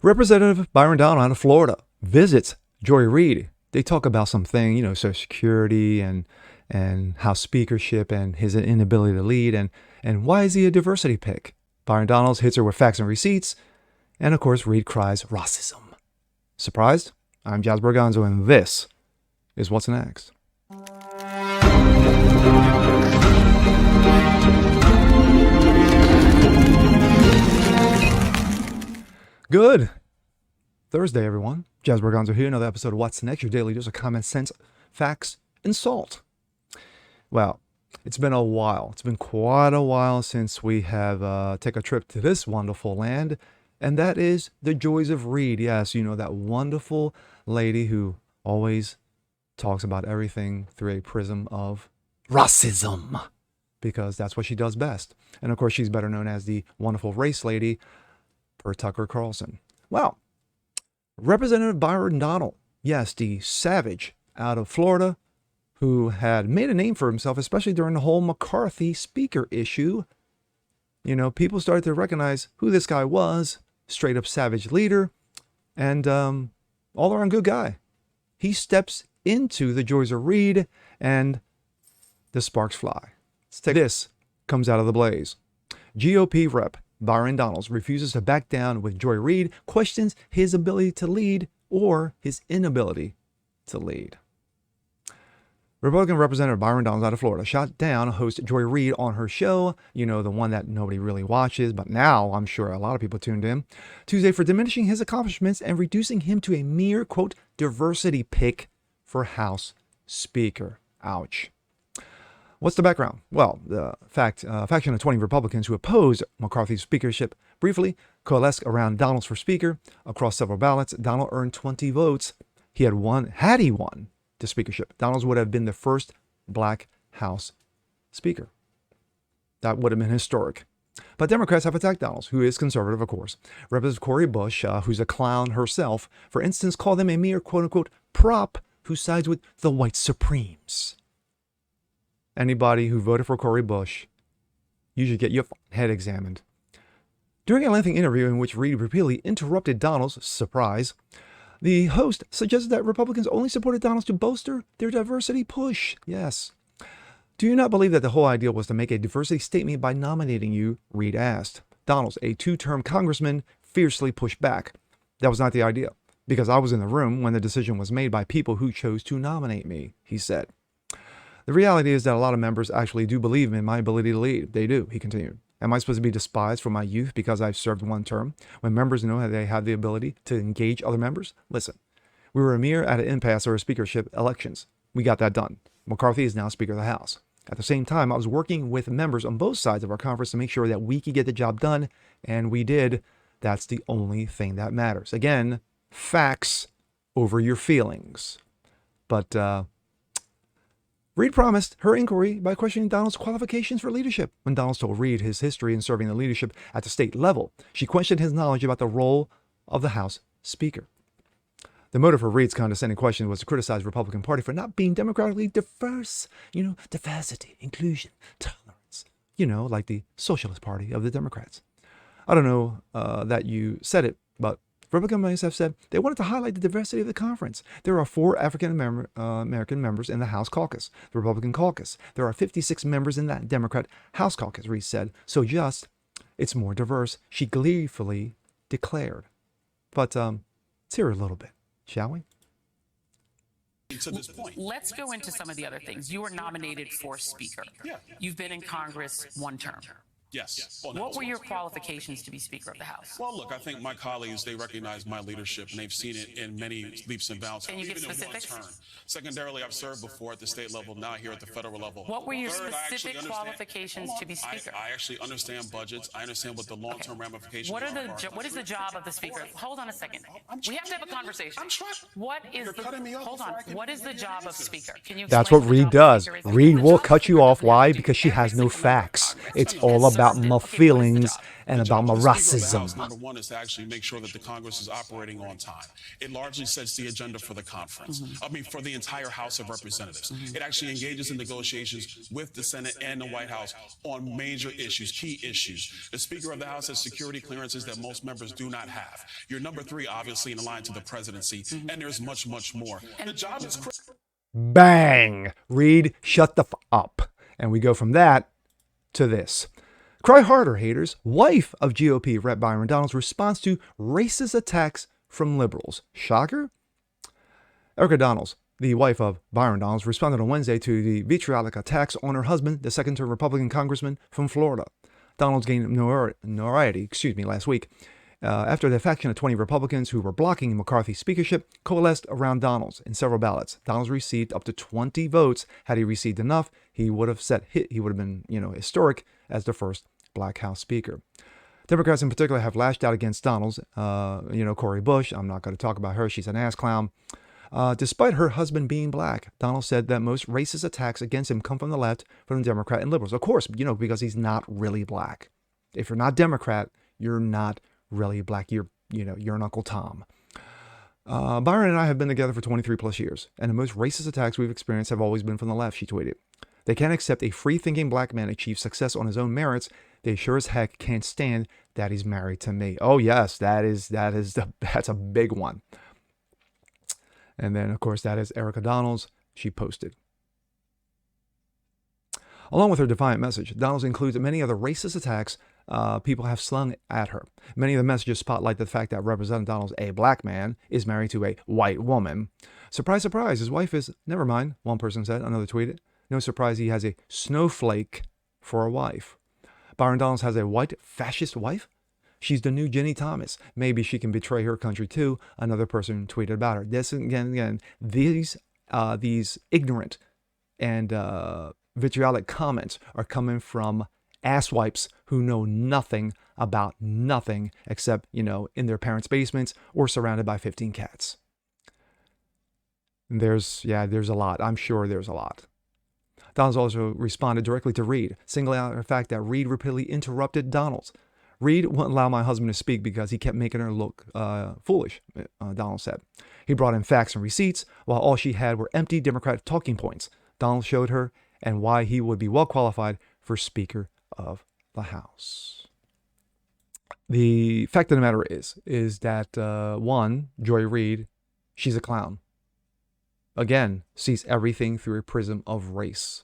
Representative Byron Donalds out of Florida visits Joy Reid. They talk about something, Social Security and House speakership and his inability to lead and why is he a diversity pick? Byron Donalds hits her with facts and receipts, and of course Reid cries racism. Surprised? I'm Jazz Berganzo, and this is what's next. Good Thursday, everyone. Jazz Berganzo here, another episode of What's Next, your daily dose of common sense, facts, and salt. Well, it's been a while. It's been quite a while since we have taken a trip to this wonderful land, and that is the joys of Reid. Yes, that wonderful lady who always talks about everything through a prism of racism, because that's what she does best. And of course, she's better known as the wonderful race lady, per Tucker Carlson. Well, Representative Byron Donalds, yes, the savage out of Florida, who had made a name for himself, especially during the whole McCarthy speaker issue. People started to recognize who this guy was, straight up savage leader, and all around good guy. He steps into the joys of Reid, and the sparks fly. This comes out of the blaze. GOP Rep Byron Donalds refuses to back down with Joy Reid, questions his ability to lead or his inability to lead. Republican Representative Byron Donalds out of Florida shot down host Joy Reid on her show, the one that nobody really watches, but now I'm sure a lot of people tuned in, Tuesday for diminishing his accomplishments and reducing him to a mere, quote, diversity pick for House Speaker. Ouch. What's the background? Well, the faction of 20 Republicans who opposed McCarthy's speakership briefly coalesced around Donalds for Speaker. Across several ballots, Donald earned 20 votes. Had he won the speakership, Donalds would have been the first black House Speaker. That would have been historic. But Democrats have attacked Donalds, who is conservative, of course. Representative Cori Bush, who's a clown herself, for instance, called him a mere quote-unquote prop who sides with the white supremes. Anybody who voted for Cori Bush, you should get your head examined. During a lengthy interview in which Reid repeatedly interrupted Donalds, surprise, the host suggested that Republicans only supported Donalds to bolster their diversity push. Yes. Do you not believe that the whole idea was to make a diversity statement by nominating you? Reid asked. Donalds, a two-term congressman, fiercely pushed back. That was not the idea, because I was in the room when the decision was made by people who chose to nominate me, he said. The reality is that a lot of members actually do believe in my ability to lead. They do, he continued. Am I supposed to be despised for my youth because I've served one term, when members know that they have the ability to engage other members? Listen, we were a mere at an impasse over speakership elections. We got that done. McCarthy is now Speaker of the House. At the same time, I was working with members on both sides of our conference to make sure that we could get the job done, and we did. That's the only thing that matters. Again, facts over your feelings. But Reid promised her inquiry by questioning Donalds' qualifications for leadership. When Donalds told Reid his history in serving the leadership at the state level, she questioned his knowledge about the role of the House Speaker. The motive for Reid's condescending question was to criticize the Republican Party for not being democratically diverse. Diversity, inclusion, tolerance. Like the Socialist Party of the Democrats. I don't know that you said it, but Republicans have said they wanted to highlight the diversity of the conference. There are 4 African American members in the House caucus, the Republican caucus. There are 56 members in that Democrat House caucus, Reid said. So it's more diverse, she gleefully declared. But let's hear a little bit, shall we? To this point. Let's go into some of the other things. You were nominated for Speaker. Yeah. You've been in Congress one term. Yes. What were your qualifications to be Speaker of the House? Well, look, I think my colleagues, they recognize my leadership, and they've seen it in many leaps and bounds. Can you give even specifics? in one term. Secondarily, I've served before at the state level, now here at the federal level. What were your Third, I specific actually qualifications to be Speaker? I actually understand budgets. I understand what the long-term ramifications What are. What is the job of the Speaker? Hold on a second. We have to have a conversation. I'm trying. What is You're cutting me off hold on. before I can What is the give job of answers. Speaker? Can you That's explain what the Reid job of does. Speaker is? Reid The will job of cut you Speaker off. doesn't Why? have to Because she be has every no single member of facts. Congress. It's And all so about deserved it. my Okay, what is the feelings job? and The about job my of the Speaker of the House, racism. number one, is to actually make sure that the Congress is operating on time. It largely sets the agenda for the conference. For the entire House of Representatives. It actually engages in negotiations with the Senate and the White House on major issues, key issues. The Speaker of the House has security clearances that most members do not have. You're number three, obviously, in the line to the presidency, and there's much, much more. And the job is Bang! Reid, shut the up. And we go from that to this. Cry harder, haters. Wife of GOP Rep Byron Donalds responds to racist attacks from liberals. Shocker? Erica Donalds, the wife of Byron Donalds, responded on Wednesday to the vitriolic attacks on her husband, the second-term Republican congressman from Florida. Donalds gained notoriety last week after the faction of 20 Republicans who were blocking McCarthy's speakership coalesced around Donalds in several ballots. Donalds received up to 20 votes. Had he received enough, he would have been, historic as the first Black House Speaker. Democrats in particular have lashed out against Donalds. Cori Bush, I'm not going to talk about her. She's an ass clown. Despite her husband being black, Donald said that most racist attacks against him come from the left, from the Democrat and liberals. Of course, because he's not really black. If you're not Democrat, you're not really black. You're an Uncle Tom. Byron and I have been together for 23 plus years, and the most racist attacks we've experienced have always been from the left, she tweeted. They can't accept a free-thinking black man achieve success on his own merits. They sure as heck can't stand that he's married to me. Oh yes, that's a big one. And then, of course, that is Erica Donalds. She posted. Along with her defiant message, Donalds includes many other racist attacks people have slung at her. Many of the messages spotlight the fact that Representative Donalds, a black man, is married to a white woman. Surprise, surprise, his wife is, never mind, one person said, another tweeted. No surprise he has a snowflake for a wife. Byron Donalds has a white fascist wife? She's the new Ginny Thomas. Maybe she can betray her country too. Another person tweeted about her. This again, these ignorant and vitriolic comments are coming from asswipes who know nothing about nothing except, in their parents' basements or surrounded by 15 cats. There's a lot. I'm sure there's a lot. Donalds also responded directly to Reid, singling out the fact that Reid repeatedly interrupted Donalds. Reid wouldn't allow my husband to speak because he kept making her look foolish, Donald said. He brought in facts and receipts, while all she had were empty Democratic talking points. Donald showed her and why he would be well qualified for Speaker of the House. The fact of the matter is that, one, Joy Reid, she's a clown. Again, sees everything through a prism of race.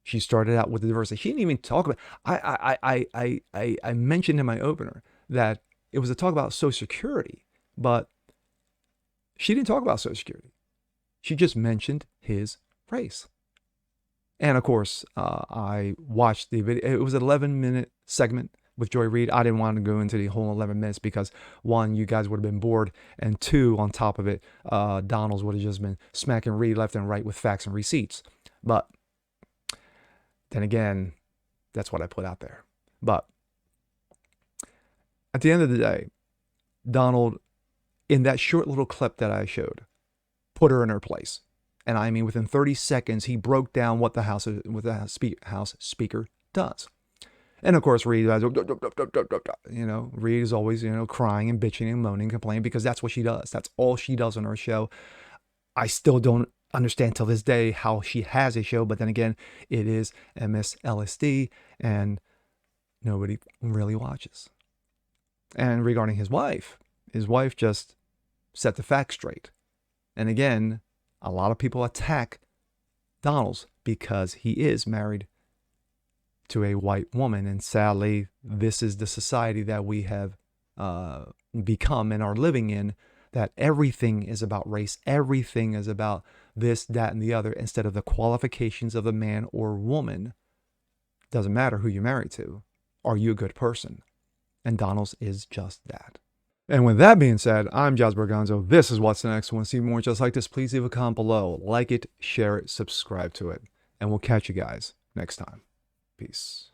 She started out with the diversity. She didn't even talk about. I mentioned in my opener that it was a talk about Social Security, but she didn't talk about Social Security. She just mentioned his race. And of course, I watched the video. It was an 11-minute segment with Joy Reid. I didn't want to go into the whole 11 minutes because, one, you guys would have been bored, and two, on top of it, Donalds would have just been smacking Reid left and right with facts and receipts. But then again, that's what I put out there. But at the end of the day, Donald, in that short little clip that I showed, put her in her place. And I mean, within 30 seconds, he broke down what the House Speaker does. And of course, Reid, Reid is always, crying and bitching and moaning, complaining, because that's what she does. That's all she does on her show. I still don't understand till this day how she has a show, but then again, it is MSLSD and nobody really watches. And regarding his wife just set the facts straight. And again, a lot of people attack Donalds because he is married to a white woman, and sadly, this is the society that we have become and are living in, that everything is about race, everything is about this, that, and the other, instead of the qualifications of the man or woman. Doesn't matter who you're married to. Are you a good person? And Donalds is just that. And with that being said, I'm Jazz Berganzo. This is What's Next. Want to see more just like this? Please leave a comment below. Like it, share it, subscribe to it. And we'll catch you guys next time. Peace.